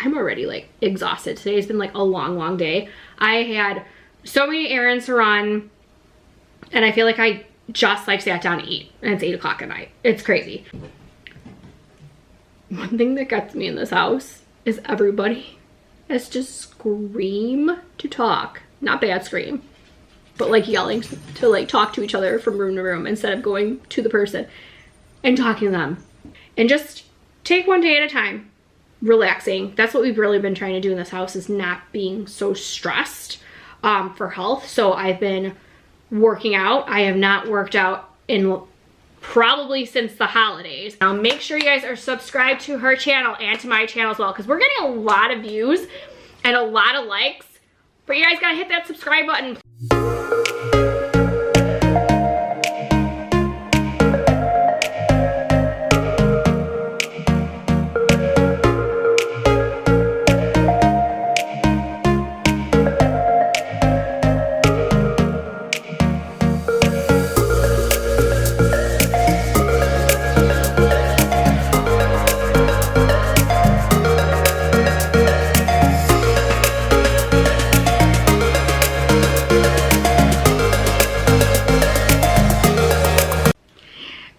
I'm already like exhausted. Today's been like a long day. I had so many errands to run and I feel like I just like sat down to eat and it's 8 o'clock at night. It's crazy. One thing that gets me in this house is everybody has to scream to talk. Not bad scream, but like yelling to like talk to each other from room to room instead of going to the person and talking to them. And just take one day at a time, relaxing. That's what we've really been trying to do in this house, is not being so stressed for health. So I've been working out. I have not worked out in probably since the holidays. Now make sure you guys are subscribed to her channel and to my channel as well, because we're getting a lot of views and a lot of likes, but you guys gotta hit that subscribe button.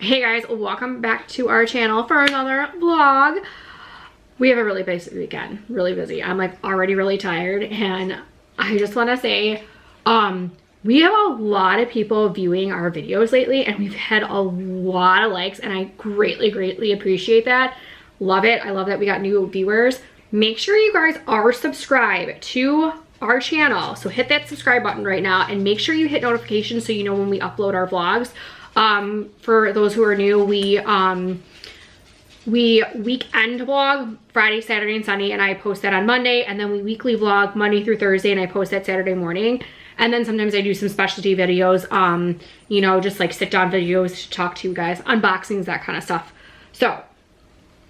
Hey guys, welcome back to our channel for another vlog. We have a really busy weekend, really busy. I'm like already really tired, and I just want to say we have a lot of people viewing our videos lately, and we've had a lot of likes, and I greatly appreciate that. Love it. I love that we got new viewers. Make sure you guys are subscribed to our channel, so hit that subscribe button right now and make sure you hit notifications so you know when we upload our vlogs. For those who are new, we weekend vlog Friday, Saturday, and Sunday, and I post that on Monday, and then we weekly vlog Monday through Thursday, and I post that Saturday morning. And then sometimes I do some specialty videos, you know, just like sit down videos to talk to you guys, unboxings, that kind of stuff. So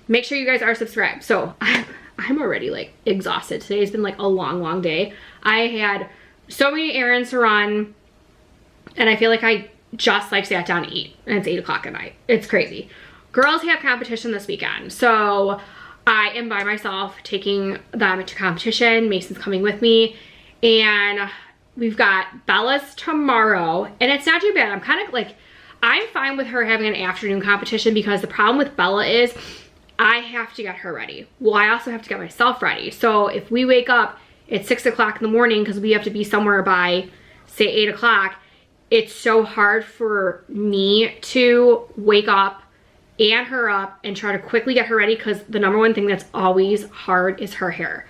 make sure you guys are subscribed. So I'm already like exhausted. Today's been like a long day. I had so many errands to run and I feel like I just like sat down to eat and it's 8 o'clock at night. It's crazy. Girls have competition this weekend, so I am by myself taking them to competition. Mason's coming with me, and we've got Bella's tomorrow, and it's not too bad. I'm kind of like, I'm fine with her having an afternoon competition, because the problem with Bella is I have to get her ready. Well, I also have to get myself ready. So if we wake up at 6 o'clock in the morning because we have to be somewhere by say 8 o'clock, it's so hard for me to wake up and her up and try to quickly get her ready, because the number one thing that's always hard is her hair.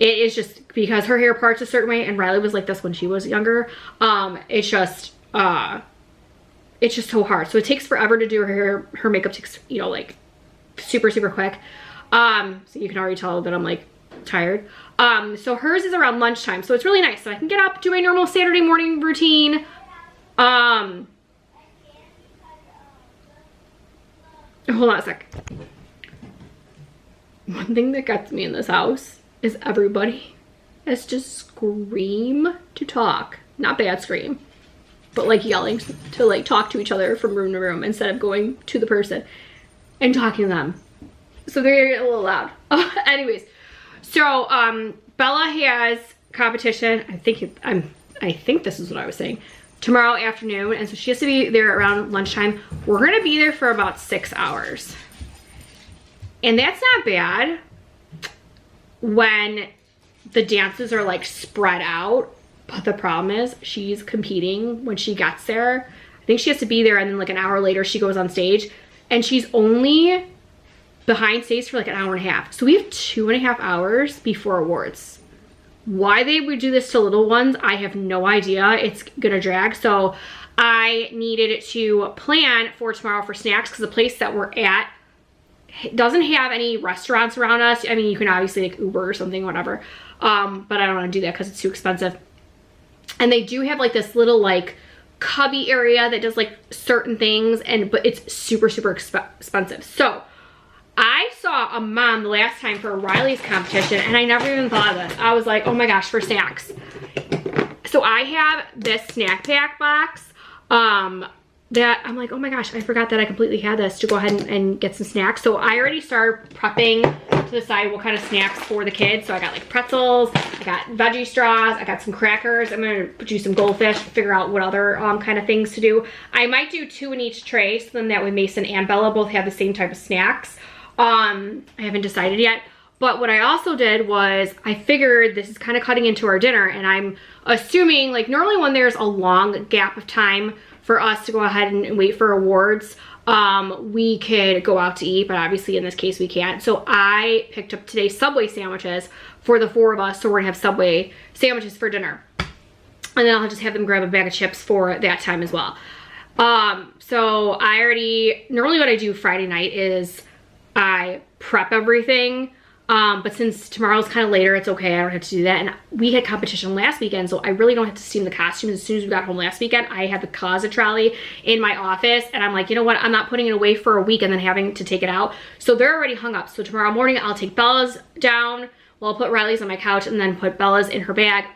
It is just because her hair parts a certain way, and Riley was like this when she was younger. It's just so hard. So it takes forever to do her hair. Her makeup takes, you know, like super quick. So you can already tell that I'm like tired. So hers is around lunchtime, so it's really nice. So I can get up, do my normal Saturday morning routine. Hold on a sec. One thing that gets me in this house is everybody has to scream to talk. Not bad scream, but like yelling to like talk to each other from room to room instead of going to the person and talking to them. So they're getting a little loud. Anyways, so Bella has competition. I think this is what I was saying. Tomorrow afternoon, and so she has to be there around lunchtime. We're gonna be there for about 6 hours, and that's not bad when the dances are like spread out. But the problem is she's competing when she gets there. I think she has to be there, and then like an hour later she goes on stage, and she's only behind stage for like an hour and a half. So we have 2.5 hours before awards. Why they would do this to little ones, I have no idea. It's gonna drag. So I needed to plan for tomorrow for snacks, because the place that we're at doesn't have any restaurants around us. I mean, you can obviously like Uber or something, whatever. But I don't want to do that because it's too expensive. And they do have like this little like cubby area that does like certain things, but it's super expensive. So I saw a mom the last time for Riley's competition, and I never even thought of this. I was like, oh my gosh, for snacks. So I have this snack pack box that I'm like, oh my gosh, I forgot that I completely had this, to go ahead and get some snacks. So I already started prepping to the side what kind of snacks for the kids. So I got like pretzels, I got veggie straws, I got some crackers. I'm gonna do some goldfish, figure out what other kind of things to do. I might do 2 in each tray, so then that way Mason and Bella both have the same type of snacks. I haven't decided yet. But what I also did was I figured this is kind of cutting into our dinner, and I'm assuming, like, normally when there's a long gap of time for us to go ahead and wait for awards, we could go out to eat, but obviously in this case we can't. So I picked up today Subway sandwiches for the 4 of us, so we're gonna have Subway sandwiches for dinner. And then I'll just have them grab a bag of chips for that time as well. So normally what I do Friday night is I prep everything. But since tomorrow's kind of later, it's okay. I don't have to do that. And we had competition last weekend, so I really don't have to steam the costumes. As soon as we got home last weekend, I had the closet trolley in my office, and I'm like, you know what? I'm not putting it away for a week and then having to take it out. So they're already hung up. So tomorrow morning, I'll take Bella's down. Well, I'll put Riley's on my couch and then put Bella's in her bag,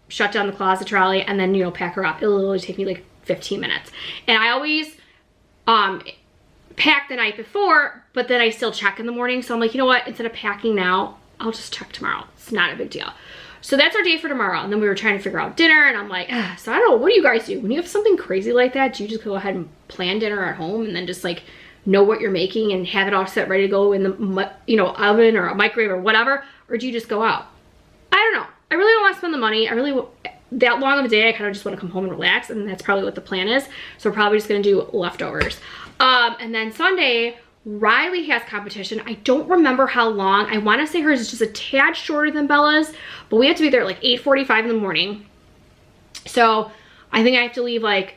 shut down the closet trolley, and then, you know, pack her up. It'll literally take me like 15 minutes. And I always, pack the night before, but then I still check in the morning. So I'm like, you know what? Instead of packing now, I'll just check tomorrow. It's not a big deal. So that's our day for tomorrow. And then we were trying to figure out dinner, and I'm like, so I don't know, what do you guys do? When you have something crazy like that, do you just go ahead and plan dinner at home and then just like know what you're making and have it all set ready to go in the, you know, oven or a microwave or whatever? Or do you just go out? I don't know. I really don't want to spend the money. That long of a day, I kind of just want to come home and relax, and that's probably what the plan is. So we're probably just going to do leftovers. And then Sunday, Riley has competition. I don't remember how long. I want to say hers is just a tad shorter than Bella's, but we have to be there at like 8:45 in the morning. So I think I have to leave like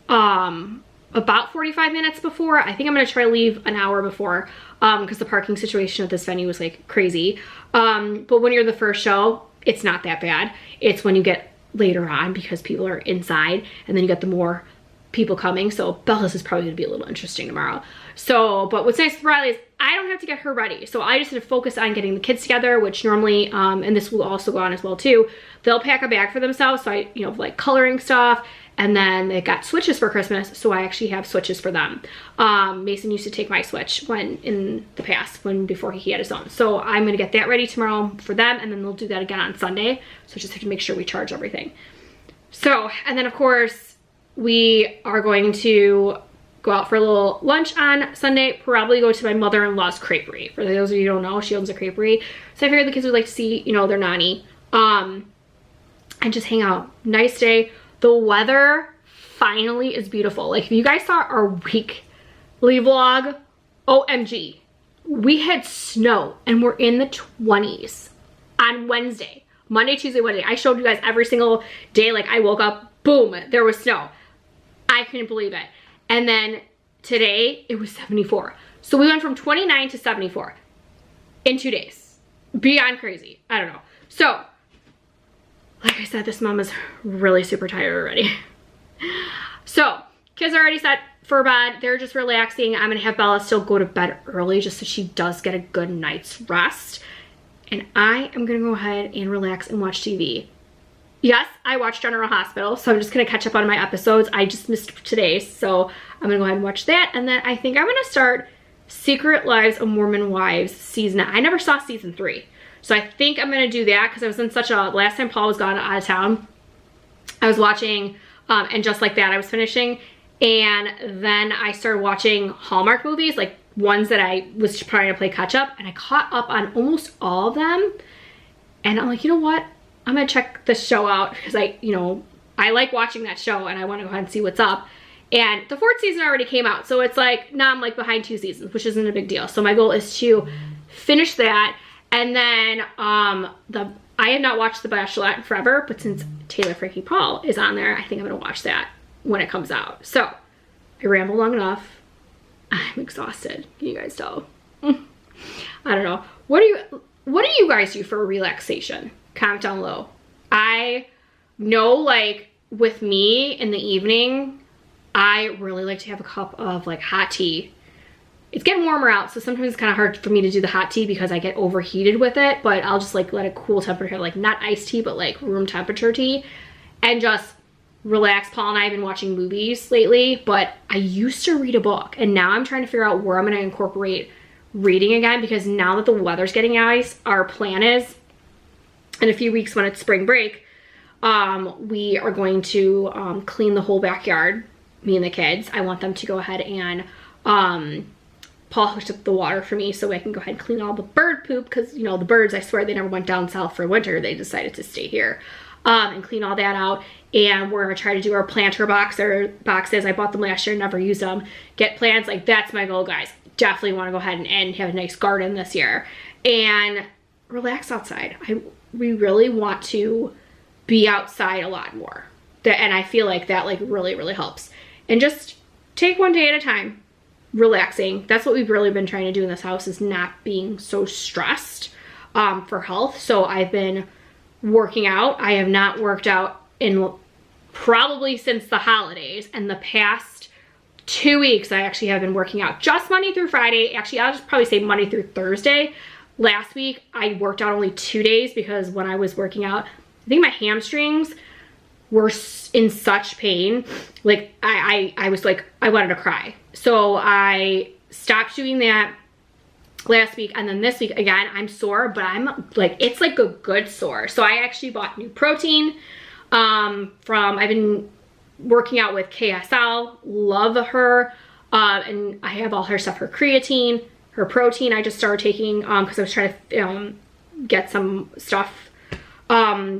about 45 minutes before. I think I'm going to try to leave an hour before because the parking situation at this venue was like crazy. But when you're the first show, it's not that bad. It's when you get later on because people are inside, and then you get the more people coming. So Bella's is probably gonna be a little interesting tomorrow. So, but what's nice with Riley is I don't have to get her ready. So I just have to focus on getting the kids together, which normally, and this will also go on as well too, they'll pack a bag for themselves. So I, you know, like coloring stuff, and then they got Switches for Christmas. So I actually have Switches for them. Mason used to take my Switch in the past, before he had his own. So I'm gonna get that ready tomorrow for them, and then they'll do that again on Sunday. So just have to make sure we charge everything. So, and then of course, we are going to go out for a little lunch on Sunday, probably go to my mother-in-law's creperie. For those of you who don't know, she owns a creperie. So I figured the kids would like to see, you know, their nanny, and just hang out. Nice day. The weather finally is beautiful. Like, if you guys saw our weekly vlog, OMG, we had snow and we're in the 20s on Wednesday, Monday, Tuesday, Wednesday. I showed you guys every single day. Like, I woke up, boom, there was snow. I couldn't believe it. And then today it was 74. So we went from 29 to 74 in 2 days. Beyond crazy. I don't know. So, like I said, this mom is really super tired already. So, kids are already set for bed. They're just relaxing. I'm gonna have Bella still go to bed early just so she does get a good night's rest. And I am gonna go ahead and relax and watch TV. Yes, I watched General Hospital, so I'm just gonna catch up on my episodes. I just missed today, so I'm gonna go ahead and watch that. And then I think I'm gonna start Secret Lives of Mormon Wives season. I never saw season 3. So I think I'm gonna do that because I was in such a, last time Paul was gone out of town, I was watching, and Just Like That I was finishing. And then I started watching Hallmark movies, like ones that I was trying to play catch up, and I caught up on almost all of them. And I'm like, you know what? I'm gonna check this show out because I like watching that show and I wanna go ahead and see what's up. And the 4th season already came out, so it's like, now I'm like behind 2 seasons, which isn't a big deal. So my goal is to finish that. And then I have not watched The Bachelorette in forever, but since Taylor Frankie Paul is on there, I think I'm gonna watch that when it comes out. So I rambled long enough. I'm exhausted. Can you guys tell? I don't know. What do you guys do for relaxation? Comment down below. I know, like, with me in the evening, I really like to have a cup of like hot tea. It's getting warmer out, so sometimes it's kind of hard for me to do the hot tea because I get overheated with it, but I'll just like let it cool temperature, like not iced tea, but like room temperature tea, and just relax. Paul and I have been watching movies lately, but I used to read a book, and now I'm trying to figure out where I'm going to incorporate reading again, because now that the weather's getting nice, our plan is in a few weeks when it's spring break, we are going to clean the whole backyard, me and the kids. I want them to go ahead and Paul hooked up the water for me so I can go ahead and clean all the bird poop, because, you know, the birds, I swear, they never went down south for winter. They decided to stay here, and clean all that out. And we're gonna try to do our planter boxes. I bought them last year, never used them. Get plants, like that's my goal, guys. Definitely want to go ahead and have a nice garden this year and relax outside. We really want to be outside a lot more. And I feel like that like really, really helps. And just take one day at a time, relaxing. That's what we've really been trying to do in this house, is not being so stressed for health. So I've been working out. I have not worked out in probably since the holidays, and the past 2 weeks I actually have been working out just Monday through Friday. Actually, I'll just probably say Monday through Thursday. Last week I worked out only 2 days because when I was working out, I think my hamstrings were in such pain. Like I was like, I wanted to cry. So I stopped doing that last week, and then this week again I'm sore, but I'm like, it's like a good sore. So I actually bought new protein I've been working out with KSL, love her, and I have all her stuff, her creatine, her protein. I just started taking because I was trying to get some stuff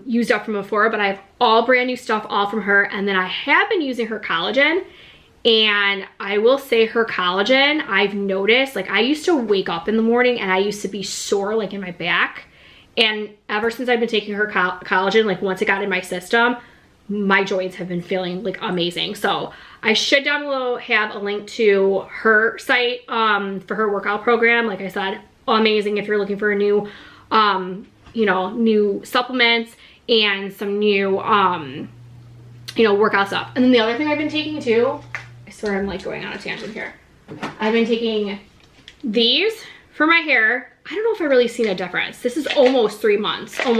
used up from before, but I have all brand new stuff all from her. And then I have been using her collagen, and I will say her collagen, I've noticed, like I used to wake up in the morning and I used to be sore like in my back, and ever since I've been taking her collagen, like once it got in my system, my joints have been feeling like amazing. So I should down below have a link to her site for her workout program. Like I said, amazing if you're looking for a new you know, new supplements and some new you know, workout stuff. And then the other thing I've been taking too, I swear I'm like going on a tangent here, I've been taking these for my hair. I don't know if I've really seen a difference. This is almost 3 months I've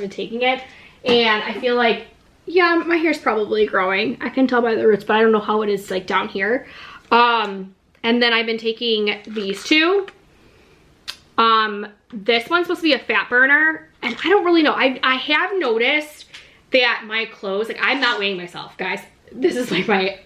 been taking it, and I feel like, yeah, my hair's probably growing. I can tell by the roots, but I don't know how it is like down here. And then I've been taking these two. This one's supposed to be a fat burner, and I don't really know. I have noticed that my clothes, like I'm not weighing myself, guys. This is like my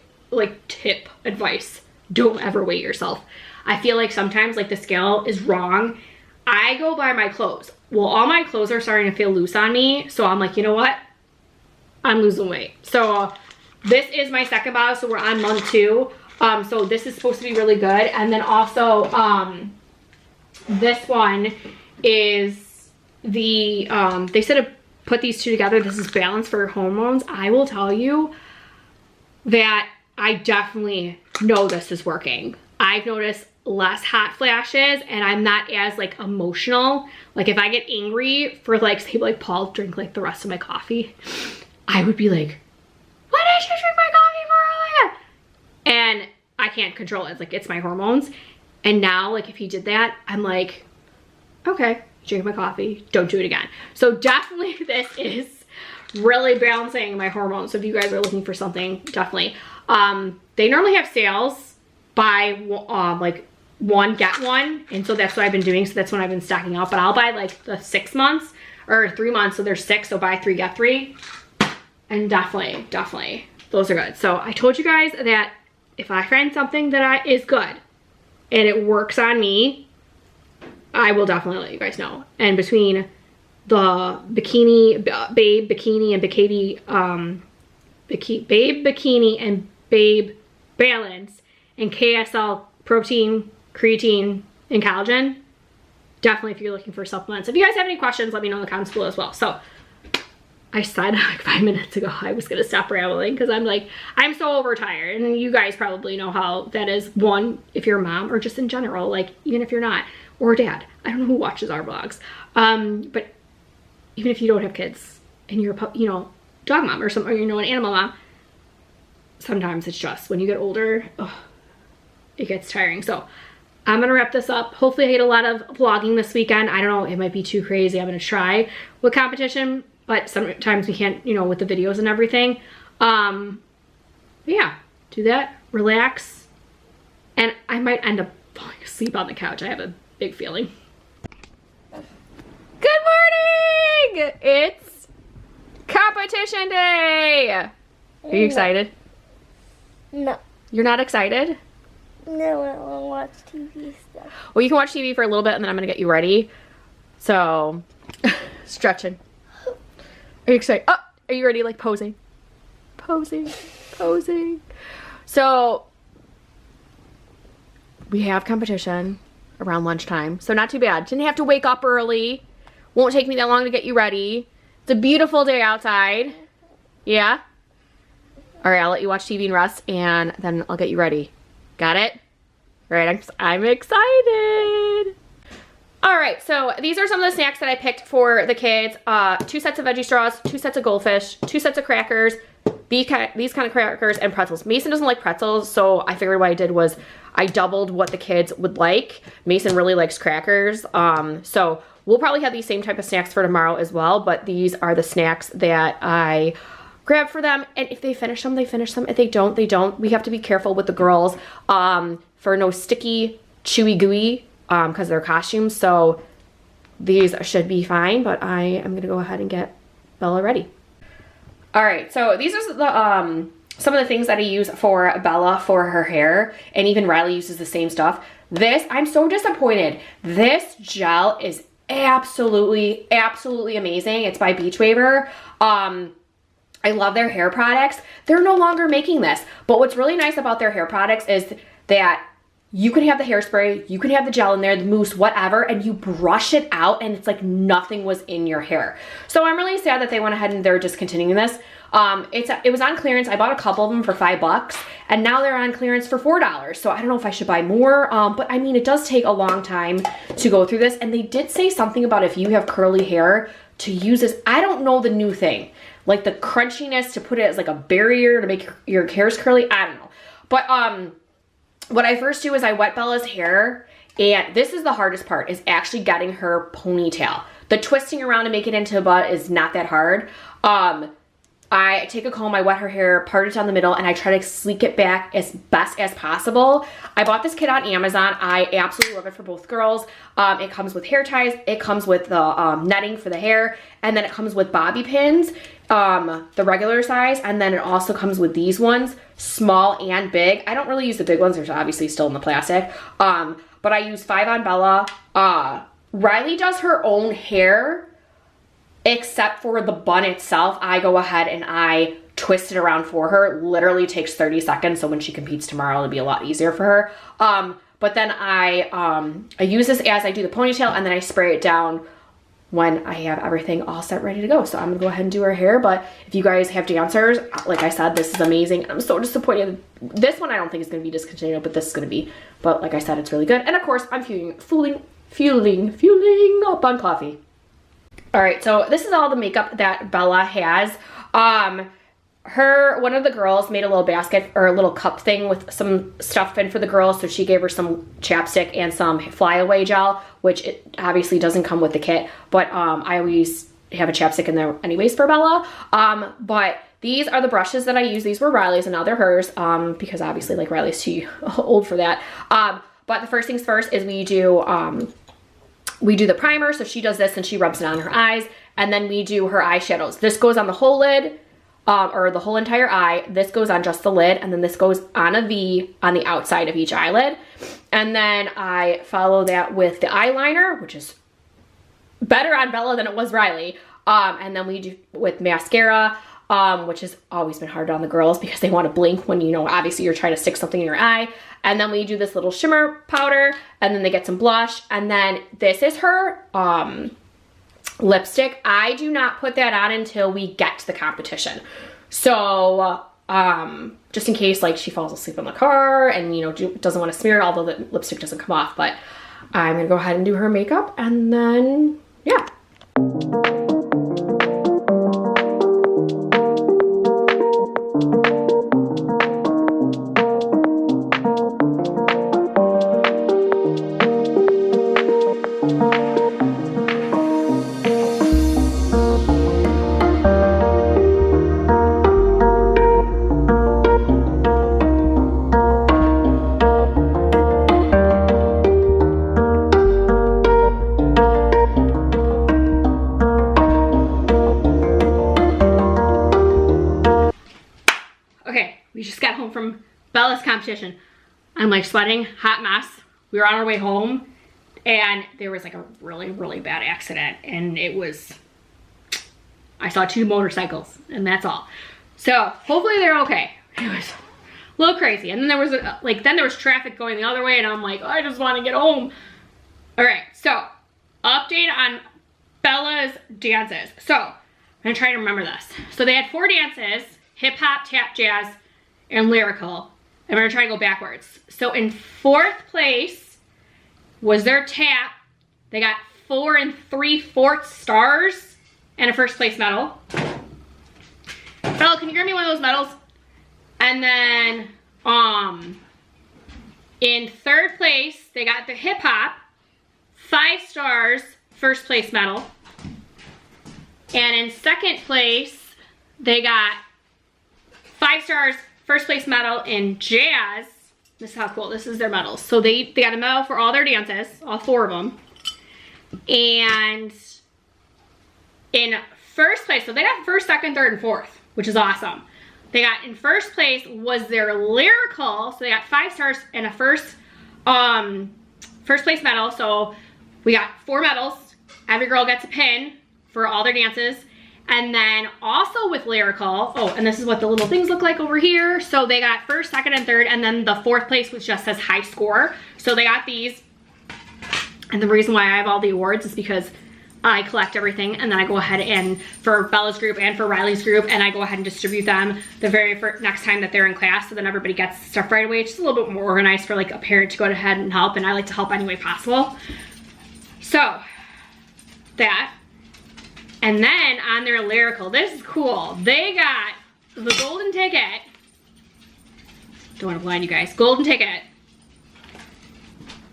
tip advice. Don't ever weigh yourself. I feel like sometimes like the scale is wrong. I go by my clothes. Well, all my clothes are starting to feel loose on me, so I'm like, you know what? I'm losing weight. So this is my second bottle, so we're on month 2. So this is supposed to be really good. And then also this one is the they said to put these two together. This is Balance for hormones. I will tell you that I definitely know this is working. I've noticed less hot flashes, and I'm not as like emotional. Like if I get angry for like, say like Paul drink like the rest of my coffee, I would be like, what did you drink my coffee for? And I can't control it. It's like, it's my hormones. And now like if he did that, I'm like, okay, drink my coffee, don't do it again. So definitely this is really balancing my hormones. So if you guys are looking for something, definitely. They normally have sales buy like 1 get 1, and so that's what I've been doing. So that's when I've been stocking up, but I'll buy like the 6 months or 3 months, so there's 6, so buy 3 get 3. And definitely those are good. So I told you guys that if I find something that is good and it works on me, I will definitely let you guys know. And between the Babe Bikini and Babe Bikini and Babe Balance and KSL protein, creatine, and collagen, definitely if you're looking for supplements. If you guys have any questions, let me know in the comments below as well. So I said like 5 minutes ago I was gonna stop rambling because I'm like, I'm so overtired, and you guys probably know how that is. One, if you're a mom, or just in general, like even if you're not, or dad. I don't know who watches our vlogs, but even if you don't have kids and you're a, you know, dog mom or something, or you know, an animal mom, sometimes it's just when you get older, it gets tiring. So I'm gonna wrap this up. Hopefully I get a lot of vlogging this weekend. I don't know, it might be too crazy. I'm gonna try with competition, but sometimes we can't, you know, with the videos and everything. But yeah, do that, relax, and I might end up falling asleep on the couch. I have a big feeling. Good morning! It's competition day! Are you excited? No. You're not excited? No, I want to watch TV stuff. Well, you can watch TV for a little bit and then I'm gonna get you ready. So, stretching. Are you excited? Oh, are you ready? Like posing? Posing, posing. So, we have competition around lunchtime. So not too bad. Didn't have to wake up early. Won't take me that long to get you ready. It's a beautiful day outside. Yeah? All right, I'll let you watch TV and rest and then I'll get you ready. Got it? All right, I'm excited. All right, so these are some of the snacks that I picked for the kids. 2 sets of veggie straws, 2 sets of goldfish, 2 sets of crackers, these kind of crackers, and pretzels. Mason doesn't like pretzels, so I figured what I did was I doubled what the kids would like. Mason really likes crackers, so we'll probably have these same type of snacks for tomorrow as well, but these are the snacks that I grabbed for them, and if they finish them, they finish them. If they don't, they don't. We have to be careful with the girls for no sticky, chewy, gooey, because they're costumes, so these should be fine, but I am gonna go ahead and get Bella ready. All right, so these are the some of the things that I use for Bella for her hair, and even Riley uses the same stuff. This, I'm so disappointed. This gel is absolutely amazing. It's by Beach Waver. I love their hair products. They're no longer making this, but what's really nice about their hair products is that you can have the hairspray, you can have the gel in there, the mousse, whatever, and you brush it out and it's like nothing was in your hair. So I'm really sad that they went ahead and they're discontinuing this. It was on clearance. I bought a couple of them for $5 and now they're on clearance for $4. So I don't know if I should buy more, but I mean, it does take a long time to go through this. And they did say something about if you have curly hair to use this. I don't know the new thing, like the crunchiness to put it as like a barrier to make your hairs curly. I don't know. But, what I first do is I wet Bella's hair, and this is the hardest part, is actually getting her ponytail. The twisting around to make it into a bun is not that hard. I take a comb, I wet her hair, part it down the middle, and I try to sleek it back as best as possible. I bought this kit on Amazon. I absolutely love it for both girls. It comes with hair ties, it comes with the netting for the hair, and then it comes with bobby pins, the regular size, and then it also comes with these ones, small and big. I don't really use the big ones, they're obviously still in the plastic, but I use 5 on Bella. Riley does her own hair, except for the bun itself. I go ahead and I twist it around for her. Literally takes 30 seconds, so when she competes tomorrow, it'll be a lot easier for her. But then I use this as I do the ponytail, and then I spray it down when I have everything all set ready to go. So I'm gonna go ahead and do her hair, but if you guys have dancers, like I said, this is amazing. I'm so disappointed. This one I don't think is gonna be discontinued, but this is gonna be. But like I said, it's really good. And of course, I'm fueling up on coffee. All right, so this is all the makeup that Bella has. One of the girls made a little basket or a little cup thing with some stuff in for the girls, so she gave her some chapstick and some flyaway gel, which it obviously doesn't come with the kit, but I always have a chapstick in there anyways for Bella. But these are the brushes that I use. These were Riley's and now they're hers, because obviously like Riley's too old for that. But the first things first is we do the primer. So she does this and she rubs it on her eyes, and then we do her eyeshadows. This goes on the whole lid, or the whole entire eye. This goes on just the lid, and then this goes on a V on the outside of each eyelid. And then I follow that with the eyeliner, which is better on Bella than it was Riley. And then we do with mascara, which has always been hard on the girls because they want to blink when, you know, obviously you're trying to stick something in your eye. And then we do this little shimmer powder, and then they get some blush. And then this is her lipstick. I do not put that on until we get to the competition. So just in case like she falls asleep in the car and, you know, doesn't want to smear it, although the lipstick doesn't come off. But I'm gonna go ahead and do her makeup, and then yeah. home from Bella's competition. I'm like sweating, hot mess. We were on our way home and there was like a really, really bad accident, and I saw 2 motorcycles and that's all. So hopefully they're okay. It was a little crazy. And then there was then there was traffic going the other way, and I'm like, oh, I just want to get home. All right, so update on Bella's dances. So I'm gonna try to remember this. So they had 4 dances: hip hop, tap, jazz, and lyrical. And we're gonna try to go backwards. So in 4th place was their tap. They got 4 3/4 stars and a 1st place medal. Bella, can you grab me one of those medals? And then in 3rd place, they got the hip hop, 5 stars, 1st place medal. And in 2nd place, they got 5 stars, 1st place medal in jazz. This is how cool, this is their medals. So they got a medal for all their dances, all 4 of them. And in 1st place, so they got 1st, 2nd, 3rd, and 4th, which is awesome. They got in 1st place was their lyrical, so they got 5 stars and a first place medal. So we got 4 medals. Every girl gets a pin for all their dances. And then also with lyrical, oh, and this is what the little things look like over here. So they got 1st, 2nd, and 3rd, and then the 4th place, which just says high score. So they got these. And the reason why I have all the awards is because I collect everything, and then I go ahead and for Bella's group and for Riley's group, and I go ahead and distribute them the very next time that they're in class, so then everybody gets stuff right away. It's just a little bit more organized for like a parent to go ahead and help, and I like to help any way possible. So that, and then on their lyrical, this is cool. They got the golden ticket. Don't want to blind you guys. Golden ticket.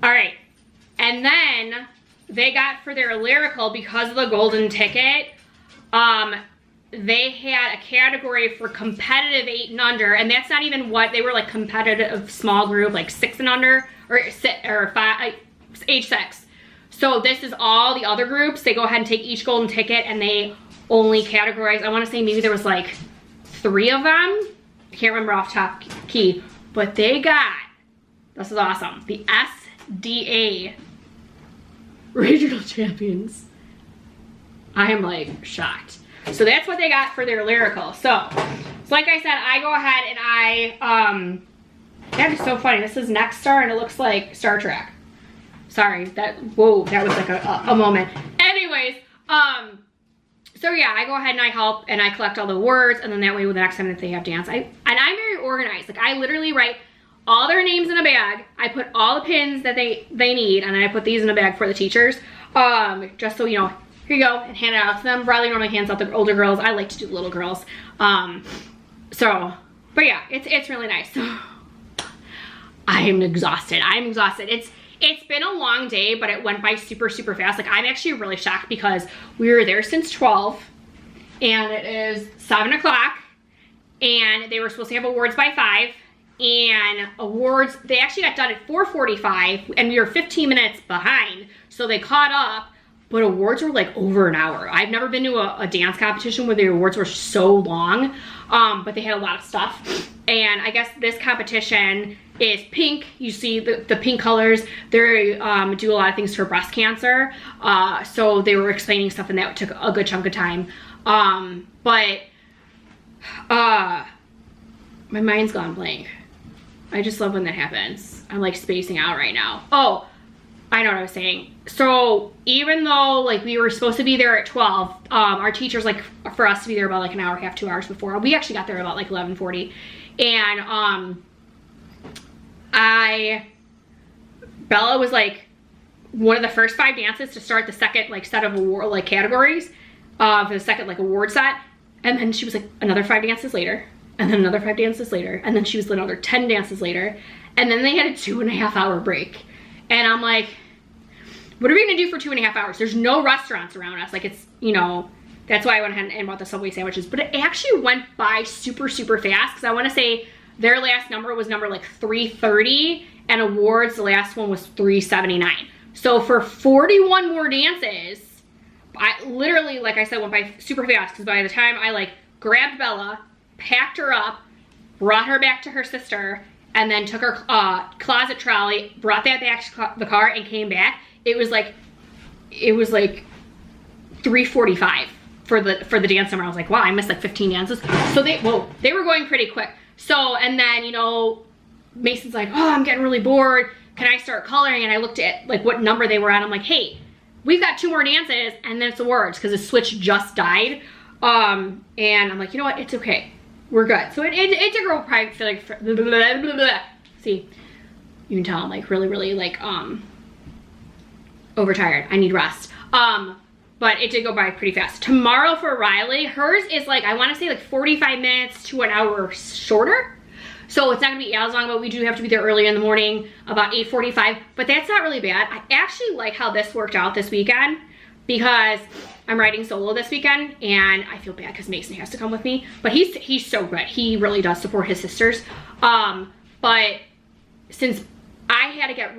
All right, and then they got for their lyrical, because of the golden ticket, they had a category for competitive 8 and under, and that's not even what they were, like competitive small group, like 6 and under, or 5, age 6. So this is all the other groups. They go ahead and take each golden ticket and they only categorize. I want to say maybe there was like 3 of them. I can't remember off top key, but they got, this is awesome, the SDA Regional Champions. I am like shocked. So that's what they got for their lyrical. So like I said, I go ahead and that is so funny. This is Next Star and it looks like Star Trek. Sorry, whoa, that was like a moment. Anyways, so yeah, I go ahead and I help and I collect all the words, and then that way the next time that they have dance, and I'm very organized. Like I literally write all their names in a bag. I put all the pins that they need, and then I put these in a bag for the teachers. Just so you know, here you go, and hand it out to them. Riley normally hands out the older girls. I like to do the little girls. So, but yeah, it's really nice. I am exhausted. I'm exhausted. It's been a long day, but it went by super, super fast. Like I'm actually really shocked because we were there since 12 and it is 7 o'clock and they were supposed to have awards by 5, and awards, they actually got done at 4:45 and we were 15 minutes behind. So they caught up, but awards were like over an hour. I've never been to a dance competition where the awards were so long, but they had a lot of stuff. And I guess this competition is pink. You see the pink colors. They do a lot of things for breast cancer. So they were explaining stuff and that took a good chunk of time. But my mind's gone blank. I just love when that happens. I'm like spacing out right now. Oh, I know what I was saying. So even though like we were supposed to be there at 12, our teachers like for us to be there about like an hour and a half, 2 hours before. We actually got there about like 11:40. And Bella was like one of the first 5 dances to start the second like set of award like categories for the second like award set, and then she was like another 5 dances later, and then another 5 dances later, and then she was another 10 dances later, and then they had a 2.5 hour break. And I'm like, what are we gonna do for 2.5 hours? There's no restaurants around us. Like it's, you know, that's why I went ahead and bought the Subway sandwiches. But it actually went by super, super fast, because I want to say their last number was number like 330, and awards, the last one was 379. So for 41 more dances, I literally, like I said, went by super fast, because by the time I like grabbed Bella, packed her up, brought her back to her sister, and then took her closet trolley, brought that back to the car, and came back. It was like 3:45 for the dance number. I was like, wow, I missed like 15 dances. So they were going pretty quick. So, and then, you know, Mason's like, oh, I'm getting really bored. Can I start coloring? And I looked at like what number they were on. I'm like, hey, we've got 2 more dances and then it's awards because the switch just died. And I'm like, you know what? It's okay. We're good. So it took her probably feel like, blah, blah, blah, blah, blah. See, you can tell I'm like really like, overtired. I need rest. But it did go by pretty fast. Tomorrow for Riley, hers is like, I want to say like 45 minutes to an hour shorter. So it's not gonna be as long, but we do have to be there early in the morning, about 8:45, but that's not really bad. I actually like how this worked out this weekend because I'm riding solo this weekend and I feel bad because Mason has to come with me, but he's so good. He really does support his sisters. But since I had to get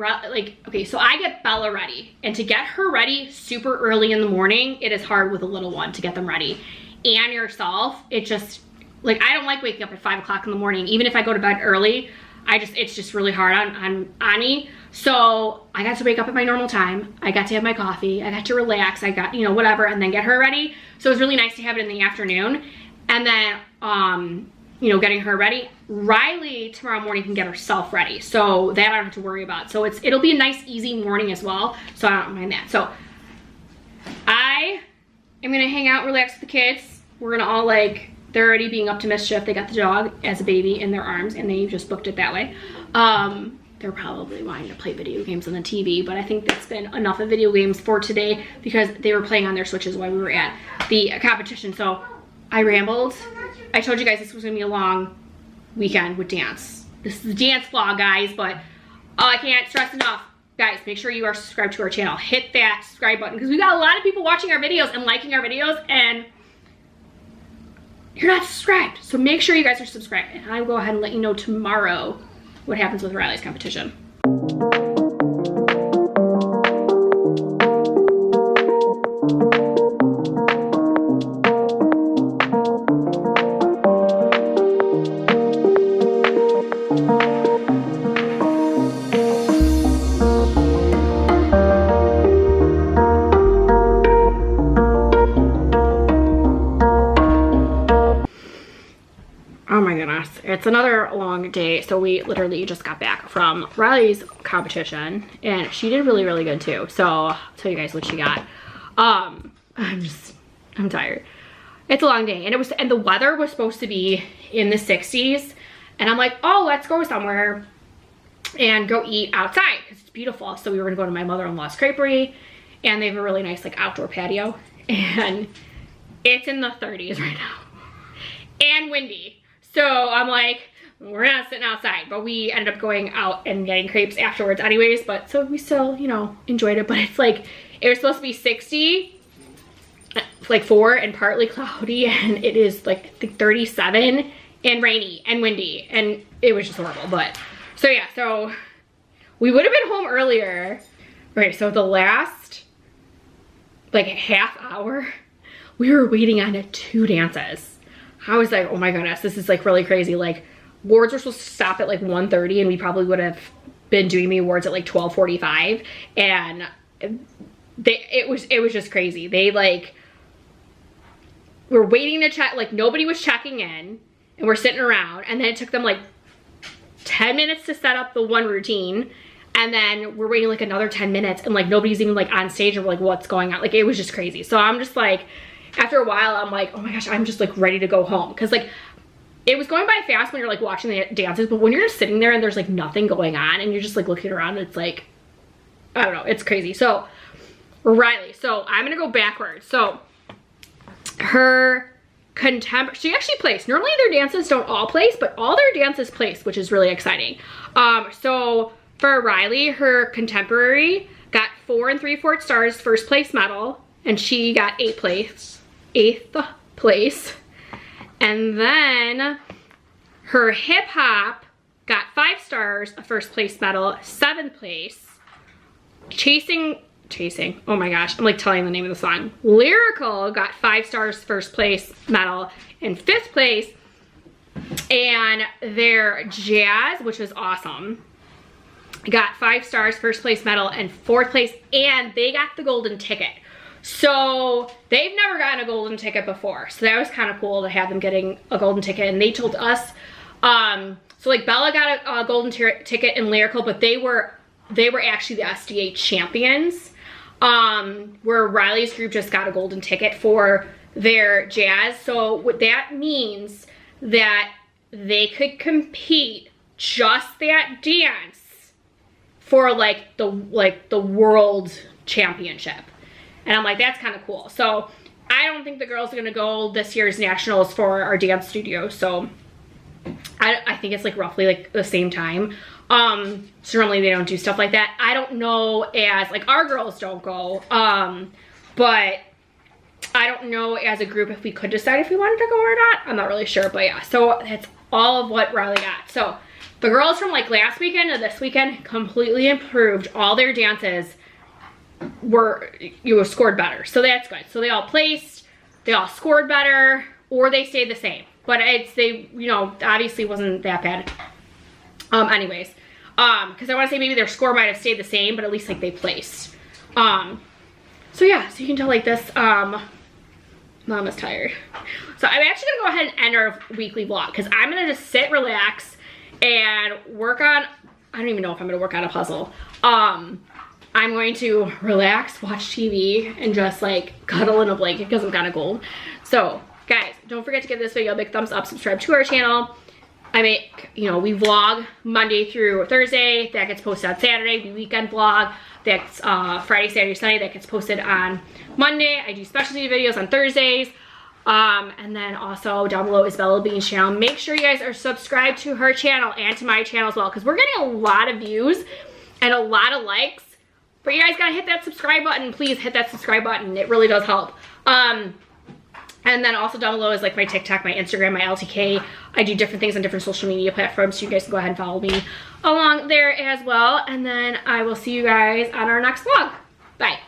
okay, so I get Bella ready, and to get her ready super early in the morning, it is hard with a little one to get them ready. And yourself, it just, like, I don't like waking up at 5 o'clock in the morning. Even if I go to bed early, it's just really hard on me. So I got to wake up at my normal time. I got to have my coffee. I got to relax. I got, you know, whatever, and then get her ready. So it was really nice to have it in the afternoon. And then, you know, getting her ready. Riley tomorrow morning can get herself ready. So that I don't have to worry about. So it'll be a nice, easy morning as well. So I don't mind that. So I am gonna hang out, relax with the kids. We're gonna all like, they're already being up to mischief. They got the dog as a baby in their arms and they just booked it that way. They're probably wanting to play video games on the TV, but I think that's been enough of video games for today because they were playing on their Switches while we were at the competition. So I rambled. I told you guys this was gonna be a long weekend with dance. This is a dance vlog, guys, but I can't stress enough. Guys, make sure you are subscribed to our channel. Hit that subscribe button because we got a lot of people watching our videos and liking our videos, and you're not subscribed. So make sure you guys are subscribed, and I will go ahead and let you know tomorrow what happens with Riley's competition. It's another long day. So we literally just got back from Riley's competition and she did really, really good too. So I'll tell you guys what she got. I'm tired. It's a long day, and the weather was supposed to be in the 60s, and I'm like, oh, let's go somewhere and go eat outside because it's beautiful. So we were gonna go to my mother-in-law's creperie, and they have a really nice like outdoor patio, and it's in the 30s right now and windy. So I'm like, we're not sitting outside, but we ended up going out and getting crepes afterwards anyways, but so we still, you know, enjoyed it. But it's like, it was supposed to be 60, like 4 and partly cloudy, and it is like, I think 37 and rainy and windy, and it was just horrible. But so yeah, so we would have been home earlier. Okay, so the last like half hour, we were waiting on 2 dances. I was like, oh my goodness, this is like really crazy. Like, awards were supposed to stop at like 1:30, and we probably would have been doing the awards at like 12:45, and it was just crazy. They like were waiting to check, like nobody was checking in, and we're sitting around, and then it took them like 10 minutes to set up the one routine, and then we're waiting like another 10 minutes, and like nobody's even like on stage, and we're like, what's going on? Like, it was just crazy. So I'm just like, after a while, I'm like, oh my gosh, I'm just like ready to go home. Cause like, it was going by fast when you're like watching the dances, but when you're just sitting there and there's like nothing going on and you're just like looking around, it's like, I don't know, it's crazy. So Riley, so I'm gonna go backwards. So her contemporary, she actually placed. Normally their dances don't all place, but all their dances placed, which is really exciting. So for Riley, her contemporary got 4 3/4 stars first place medal, and she got 8th place. And then her hip hop got 5 stars, a first place medal, 7th place. Chasing, oh my gosh, I'm like telling the name of the song. Lyrical got 5 stars, first place medal, and 5th place. and their jazz, which was awesome, got 5 stars, 1st place medal, and 4th place, and they got the golden ticket. So they've never gotten a golden ticket before, so that was kind of cool to have them getting a golden ticket. And they told us, so like Bella got a golden ticket in lyrical, but they were actually the SDA champions, where Riley's group just got a golden ticket for their jazz. So what that means that they could compete just that dance for like the world championship. And I'm like, that's kind of cool. So I don't think the girls are gonna go this year's nationals for our dance studio. So I think it's like roughly like the same time. So normally they don't do stuff like that. I don't know, as like our girls don't go, but I don't know as a group if we could decide if we wanted to go or not. I'm not really sure, but yeah. So that's all of what Riley got. So the girls from like last weekend to this weekend completely improved. All their dances were, scored better. So that's good. So they all placed, they all scored better, or they stayed the same. But they, obviously wasn't that bad. Anyways, because I want to say maybe their score might have stayed the same, but at least like they placed. So yeah, so you can tell like this, Mom is tired. So I'm actually gonna go ahead and end our weekly vlog, because I'm gonna just sit, relax, and work on, I don't even know if I'm gonna work on a puzzle. I'm going to relax, watch TV, and just like cuddle in a blanket because I'm kind of cold. So guys, don't forget to give this video a big thumbs up, subscribe to our channel. I make, we vlog Monday through Thursday. That gets posted on Saturday. We weekend vlog. That's Friday, Saturday, Sunday. That gets posted on Monday. I do specialty videos on Thursdays. And then also down below is Bella Bean's channel. Make sure you guys are subscribed to her channel and to my channel as well, because we're getting a lot of views and a lot of likes. But you guys gotta hit that subscribe button. Please hit that subscribe button. It really does help. And then also down below is like my TikTok, my Instagram, my LTK. I do different things on different social media platforms, so you guys can go ahead and follow me along there as well. And then I will see you guys on our next vlog. Bye.